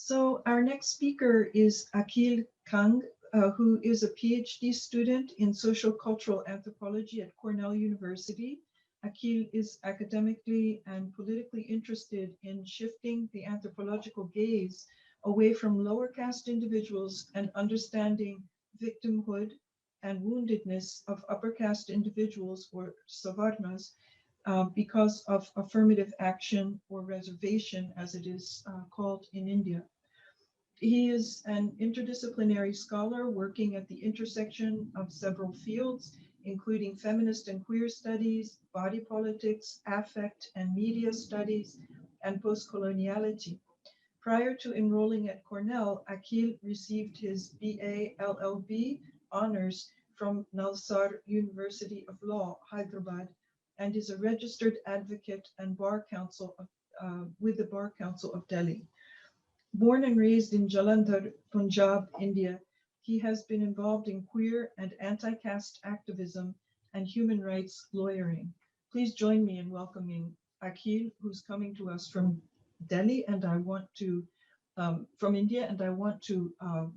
So our next speaker is Akhil Kang, who is a PhD student in social cultural anthropology at Cornell University. Akhil is academically and politically interested in shifting the anthropological gaze away from lower caste individuals and understanding victimhood and woundedness of upper caste individuals or savarnas because of affirmative action or reservation, as it is called in India. He is an interdisciplinary scholar working at the intersection of several fields, including feminist and queer studies, body politics, affect and media studies, and postcoloniality. Prior to enrolling at Cornell, Akhil received his BA LLB honors from Nalsar University of Law, Hyderabad, and is a registered advocate and bar counsel with the Bar Council of Delhi. Born and raised in Jalandhar, Punjab, India, he has been involved in queer and anti-caste activism and human rights lawyering. Please join me in welcoming Akhil, who's coming to us from Delhi, and I want to, from India, and I want to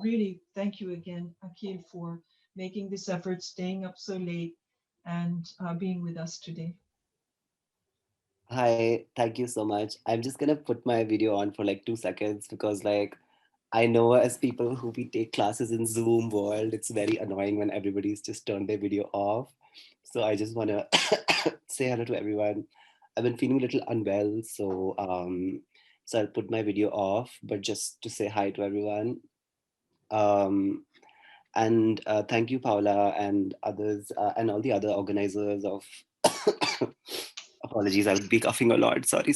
really thank you again, Akhil, for making this effort, staying up so late, and being with us today. Hi, thank you so much. I'm just gonna put my video on for like 2 seconds because I know as people who we take classes in Zoom world, it's very annoying when everybody's just turned their video off. So I just wanna say hello to everyone. I've been feeling a little unwell, so I'll put my video off, but just to say hi to everyone. Um, and thank you, Paula, and others, and all the other organizers of. Apologies, I'll be coughing a lot. Sorry.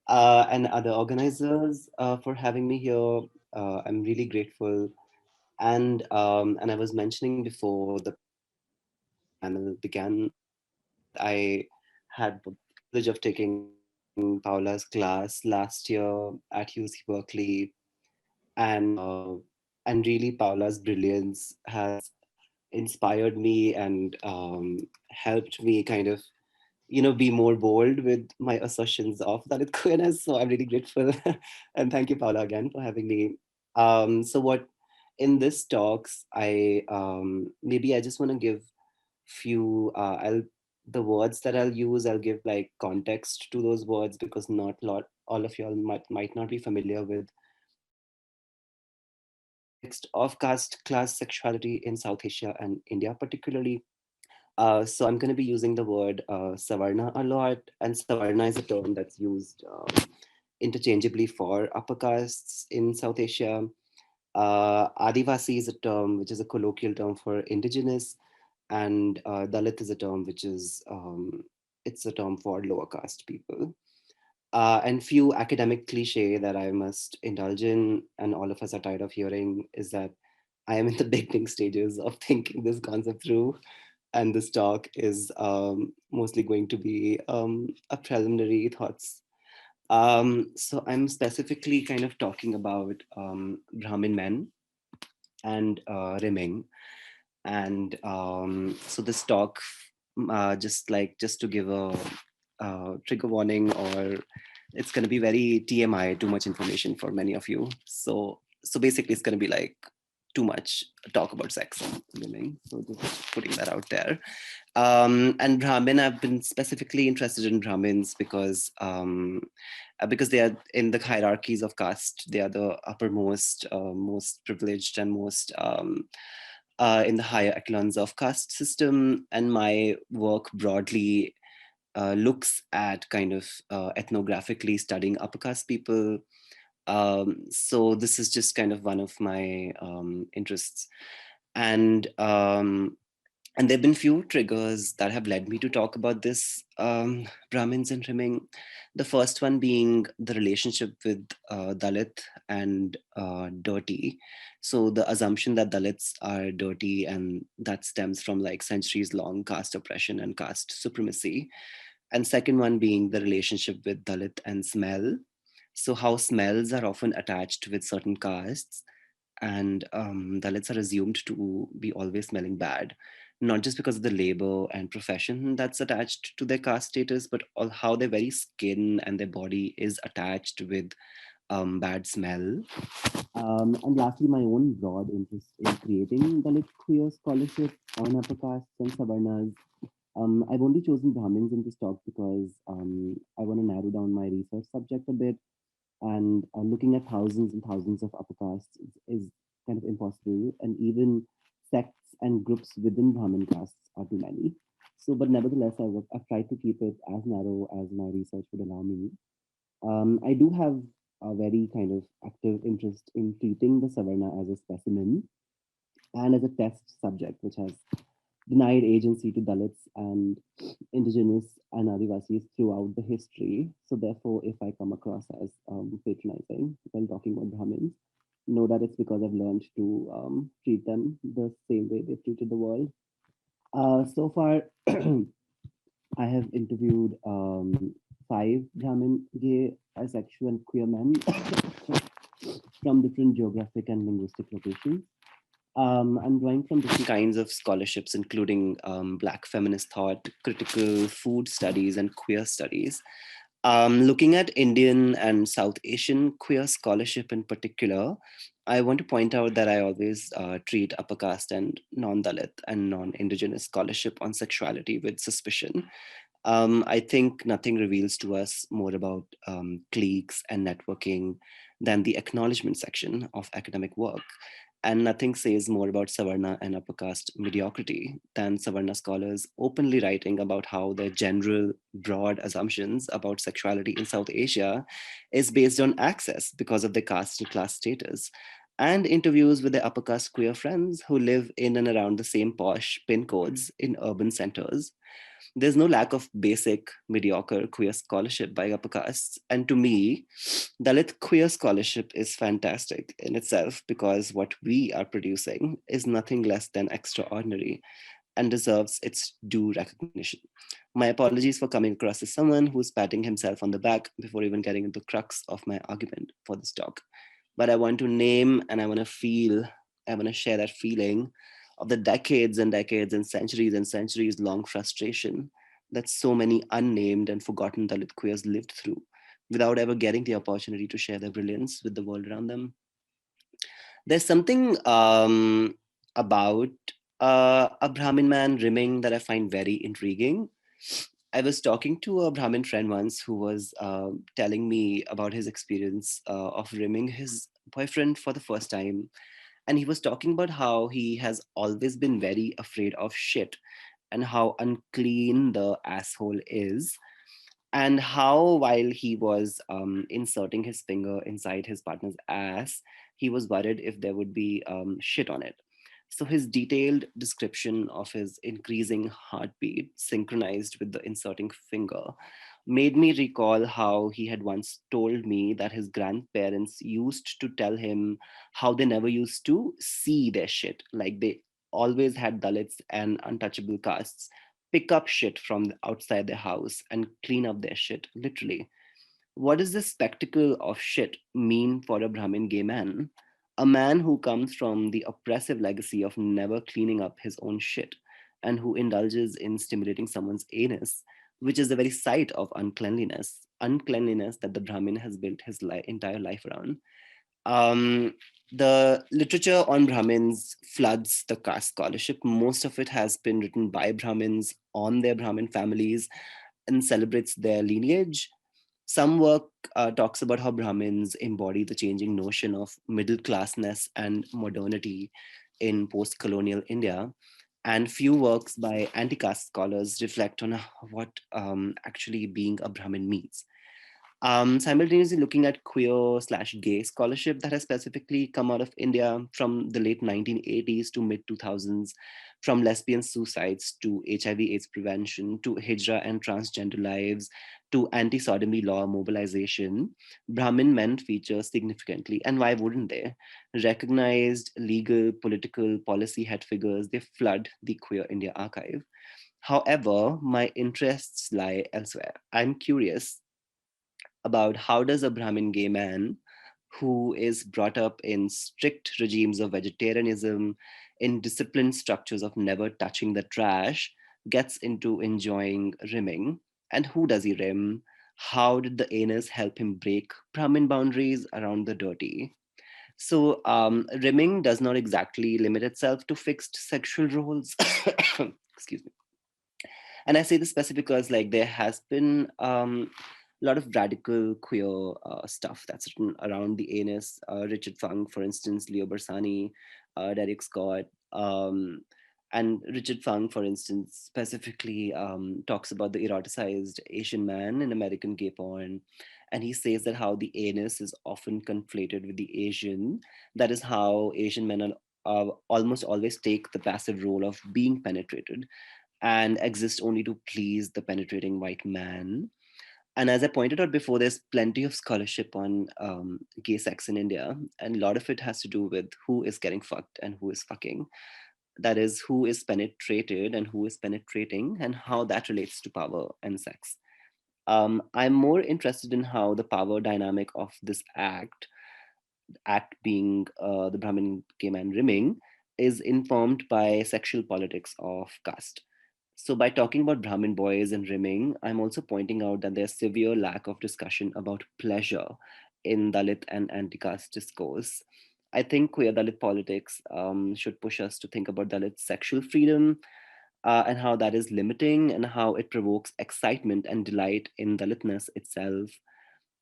And other organizers for having me here. I'm really grateful. And I was mentioning before the panel began that I had the privilege of taking Paula's class last year at UC Berkeley, and really Paula's brilliance has inspired me and helped me kind of be more bold with my assertions of Dalit queerness. So I'm really grateful. And thank you, Paula, again for having me. So what in this talks, maybe I just want to give I'll the words that I'll use, I'll give like context to those words because not lot all of y'all might not be familiar with context of caste class sexuality in South Asia and India particularly. So I'm going to be using the word Savarna a lot, and Savarna is a term that's used interchangeably for upper castes in South Asia. Adivasi is a term which is a colloquial term for indigenous, and Dalit is a term which is it's a term for lower caste people. And few academic cliche that I must indulge in, and all of us are tired of hearing, is that I am in the beginning stages of thinking this concept through, and this talk is mostly going to be a preliminary thoughts. So I'm specifically kind of talking about Brahmin men and rimming, and so this talk, just to give a trigger warning, or it's going to be very TMI, too much information for many of you. So basically, it's going to be like too much talk about sex and women. So just putting that out there. And Brahmin, I've been specifically interested in Brahmins because they are in the hierarchies of caste. They are the uppermost, most privileged, and most in the higher echelons of caste system. And my work broadly looks at kind of ethnographically studying upper caste people. So this is just kind of one of my interests, and and there have been few triggers that have led me to talk about this, Brahmins and rimming. The first one being the relationship with Dalit and dirty. So the assumption that Dalits are dirty, and that stems from like centuries long caste oppression and caste supremacy. And second one being the relationship with Dalit and smell. So how smells are often attached with certain castes, and Dalits are assumed to be always smelling bad, not just because of the labor and profession that's attached to their caste status, but all how their very skin and their body is attached with bad smell. And lastly, my own broad interest in creating Dalit queer scholarship on upper castes and Savarnas. I've only chosen Brahmins in this talk because I want to narrow down my research subject a bit, and looking at thousands and thousands of upper castes is kind of impossible, and even sects and groups within Brahmin castes are too many. So, but nevertheless, I've tried to keep it as narrow as my research would allow me. I do have a very kind of active interest in treating the Savarna as a specimen and as a test subject, which has denied agency to Dalits and indigenous and Adivasis throughout the history. So therefore, if I come across as patronizing while talking about Brahmins, know that it's because I've learned to treat them the same way they've treated the world. So far, I have interviewed five Brahmin, gay, asexual, and queer men from different geographic and linguistic locations. I'm drawing from different kinds of scholarships, including Black feminist thought, critical food studies, and queer studies. Looking at Indian and South Asian queer scholarship in particular, I want to point out that I always treat upper caste and non Dalit and non Indigenous scholarship on sexuality with suspicion. I think nothing reveals to us more about cliques and networking than the acknowledgement section of academic work. And nothing says more about Savarna and upper caste mediocrity than Savarna scholars openly writing about how their general, broad assumptions about sexuality in South Asia is based on access because of their caste and class status. And interviews with their upper caste queer friends who live in and around the same posh pin codes in urban centers. There's no lack of basic, mediocre queer scholarship by upper castes. And to me, Dalit queer scholarship is fantastic in itself because what we are producing is nothing less than extraordinary and deserves its due recognition. My apologies for coming across as someone who's patting himself on the back before even getting into the crux of my argument for this talk. But I want to name and I want to feel, I want to share that feeling of the decades and centuries long frustration that so many unnamed and forgotten Dalit queers lived through without ever getting the opportunity to share their brilliance with the world around them. There's something about a Brahmin man rimming that I find very intriguing. I was talking to a Brahmin friend once who was telling me about his experience of rimming his boyfriend for the first time. And he was talking about how he has always been very afraid of shit and how unclean the asshole is, and how while he was inserting his finger inside his partner's ass, he was worried if there would be shit on it. So his detailed description of his increasing heartbeat synchronized with the inserting finger made me recall how he had once told me that his grandparents used to tell him how they never used to see their shit, like they always had Dalits and untouchable castes pick up shit from outside their house and clean up their shit, literally. What does this spectacle of shit mean for a Brahmin gay man? A man who comes from the oppressive legacy of never cleaning up his own shit and who indulges in stimulating someone's anus, which is the very site of uncleanliness that the Brahmin has built his entire life around. Um, the literature on Brahmins floods the caste scholarship. Most of it has been written by Brahmins on their Brahmin families and celebrates their lineage. Some work talks about how Brahmins embody the changing notion of middle classness and modernity in post colonial India. And few works by anti caste scholars reflect on what actually being a Brahmin means. Simultaneously looking at queer slash gay scholarship that has specifically come out of India from the late 1980s to mid 2000s, from lesbian suicides to HIV/AIDS prevention to hijra and transgender lives to anti-sodomy law mobilization, Brahmin men feature significantly, and why wouldn't they? Recognized legal, political, policy head figures, they flood the queer India archive. However, my interests lie elsewhere. I'm curious about how does a Brahmin gay man who is brought up in strict regimes of vegetarianism, in disciplined structures of never touching the trash, gets into enjoying rimming. And who does he rim? How did the anus help him break Brahmin boundaries around the dirty? So, rimming does not exactly limit itself to fixed sexual roles. Excuse me. And I say this specifically because, like, there has been a lot of radical queer stuff that's written around the anus. Richard Funk, for instance, Leo Bersani, Derek Scott. And Richard Funk, for instance, specifically talks about the eroticized Asian man in American gay porn. And he says that how the anus is often conflated with the Asian. That is how Asian men are, almost always take the passive role of being penetrated and exist only to please the penetrating white man. And as I pointed out before, there's plenty of scholarship on gay sex in India, and a lot of it has to do with who is getting fucked and who is fucking. That is, who is penetrated and who is penetrating, and how that relates to power and sex. I'm more interested in how the power dynamic of this act being the Brahmin gay man rimming, is informed by sexual politics of caste. So, by talking about Brahmin boys and rimming, I'm also pointing out that there's severe lack of discussion about pleasure in Dalit and anti caste discourse. I think queer Dalit politics should push us to think about Dalit sexual freedom and how that is limiting and how it provokes excitement and delight in Dalitness itself.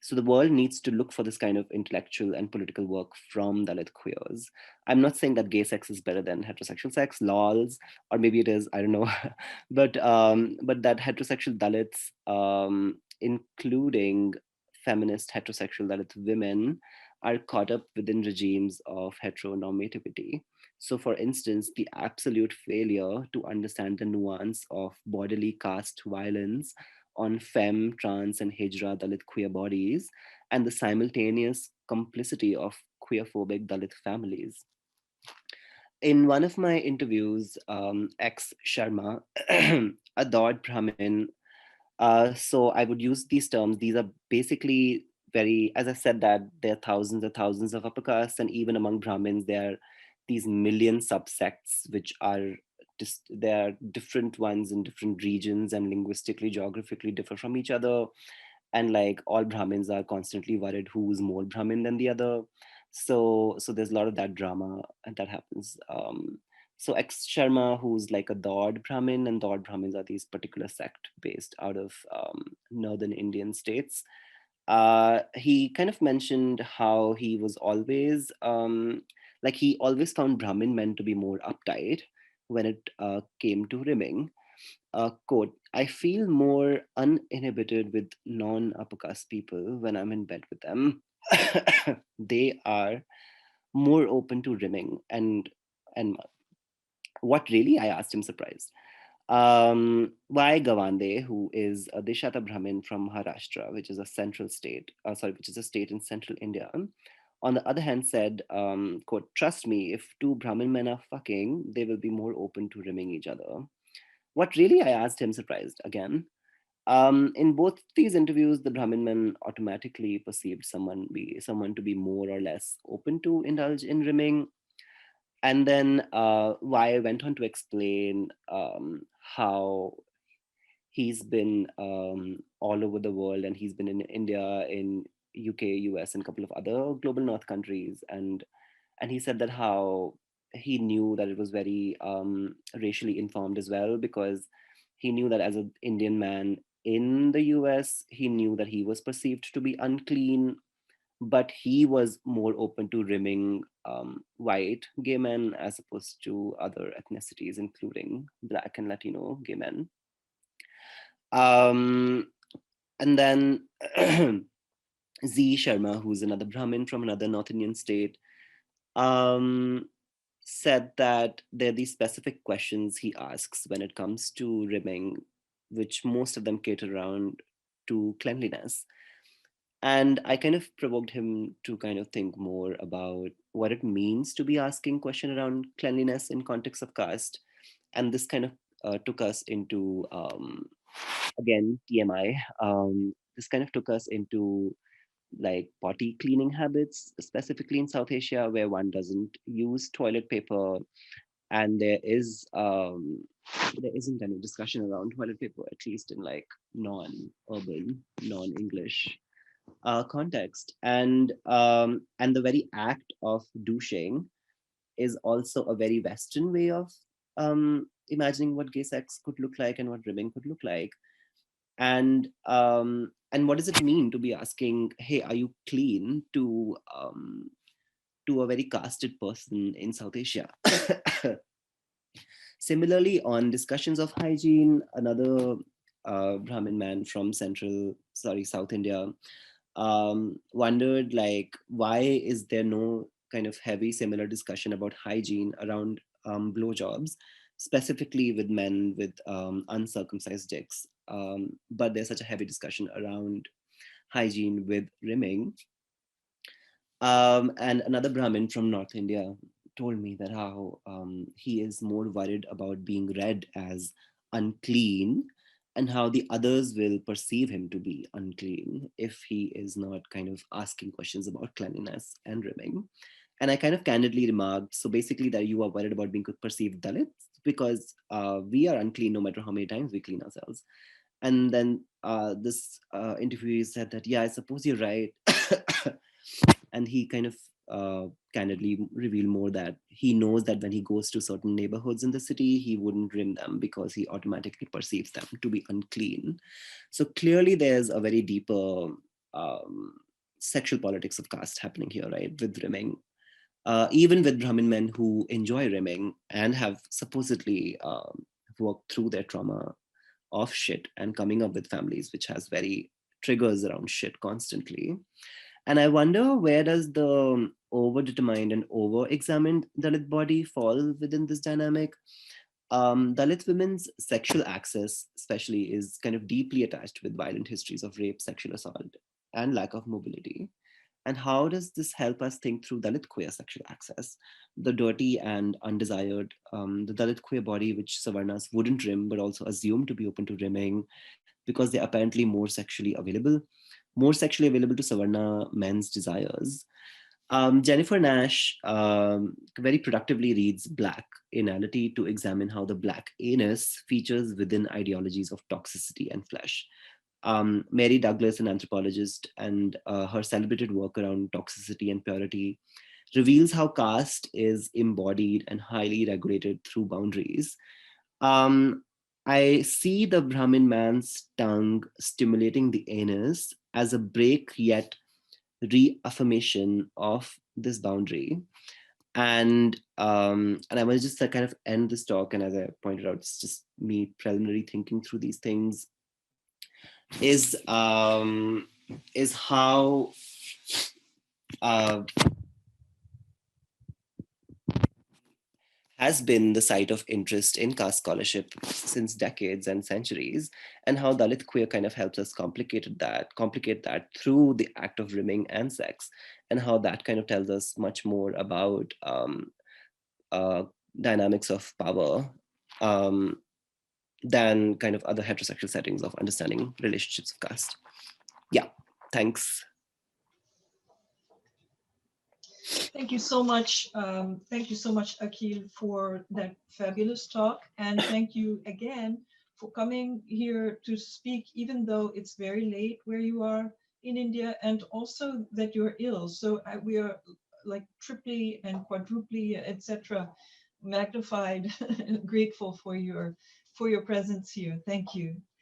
So the world needs to look for this kind of intellectual and political work from Dalit queers. I'm not saying that gay sex is better than heterosexual sex, lols, or maybe it is, I don't know. But that heterosexual Dalits, including feminist heterosexual Dalit women, are caught up within regimes of heteronormativity. So, for instance, the absolute failure to understand the nuance of bodily caste violence on femme, trans, and hijra Dalit queer bodies, and the simultaneous complicity of queerphobic Dalit families. In one of my interviews, ex Sharma, adored Brahmin. So I would use these terms. These are basically very, as I said, that there are thousands and thousands of upper castes, and even among Brahmins, there are these million subsects, which are just, there are different ones in different regions and linguistically, geographically differ from each other. And like all Brahmins are constantly worried who's more Brahmin than the other. So there's a lot of that drama and that happens. So ex Sharma, who's like a Dod Brahmin, and Dod Brahmins are these particular sect based out of northern Indian states. He kind of mentioned how he was always like he always found Brahmin men to be more uptight when it came to rimming. Quote, I feel more uninhibited with non upper caste people when I'm in bed with them. They are more open to rimming and what really? I asked him surprised. Why Gawande, who is a Deshata Brahmin from Maharashtra, which is a central state, which is a state in central India, on the other hand said, quote, trust me, if two Brahmin men are fucking, they will be more open to rimming each other. What really? I asked him, surprised again. In both these interviews, the Brahmin men automatically perceived someone to be more or less open to indulge in rimming. And then Wai went on to explain how he's been all over the world, and he's been in India, in UK, US, and a couple of other global North countries, and he said that how he knew that it was very racially informed as well, because he knew that as an Indian man in the US, he knew that he was perceived to be unclean, but he was more open to rimming white gay men as opposed to other ethnicities, including Black and Latino gay men. Um, and then Z Sharma, who's another Brahmin from another North Indian state, um, said that there are these specific questions he asks when it comes to rimming, which most of them cater around to cleanliness. And I kind of provoked him to kind of think more about what it means to be asking question around cleanliness in context of caste. And this kind of took us into again TMI. This kind of took us into like potty cleaning habits, specifically in South Asia, where one doesn't use toilet paper, and there is there isn't any discussion around toilet paper, at least in like non-urban, non-English context. And the very act of douching is also a very Western way of imagining what gay sex could look like and what ribbing could look like. And what does it mean to be asking, "Hey, are you clean?" to a very casted person in South Asia. Similarly, on discussions of hygiene, another Brahmin man from South India, wondered like, why is there no kind of heavy similar discussion about hygiene around blowjobs, specifically with men with uncircumcised dicks, but there's such a heavy discussion around hygiene with rimming. And another Brahmin from North India told me that how he is more worried about being read as unclean and how the others will perceive him to be unclean if he is not kind of asking questions about cleanliness and rimming. And I kind of candidly remarked, so basically that you are worried about being perceived Dalits because we are unclean no matter how many times we clean ourselves. And then this interviewee said that, yeah, I suppose you're right. And he kind of candidly revealed more that he knows that when he goes to certain neighborhoods in the city, he wouldn't rim them because he automatically perceives them to be unclean. So clearly, there's a very deeper um, sexual politics of caste happening here, right? With rimming, even with Brahmin men who enjoy rimming and have supposedly worked through their trauma of shit and coming up with families which has very triggers around shit constantly. And I wonder, where does the over-determined and over-examined Dalit body fall within this dynamic? Dalit women's sexual access, especially, is kind of deeply attached with violent histories of rape, sexual assault, and lack of mobility. And how does this help us think through Dalit queer sexual access, the dirty and undesired, the Dalit queer body, which Savarnas wouldn't rim, but also assume to be open to rimming because they're apparently more sexually available to Savarna men's desires. Jennifer Nash very productively reads Black Anality to examine how the Black anus features within ideologies of toxicity and flesh. Mary Douglas, an anthropologist, and her celebrated work around toxicity and purity reveals how caste is embodied and highly regulated through boundaries. Um, I see the Brahmin man's tongue stimulating the anus as a break yet reaffirmation of this boundary. And I want to just kind of end this talk. And as I pointed out, it's just me preliminary thinking through these things. Is how has been the site of interest in caste scholarship since decades and centuries, and how Dalit queer kind of helps us complicate that through the act of rimming and sex, and how that kind of tells us much more about uh, dynamics of power um, than kind of other heterosexual settings of understanding relationships of caste. Yeah, thanks. Thank you so much. Thank you so much, Akhil, for that fabulous talk. And thank you again for coming here to speak, even though it's very late where you are in India, and also that you're ill. So we are like triply and quadruply, etc., magnified, grateful for your presence here. Thank you.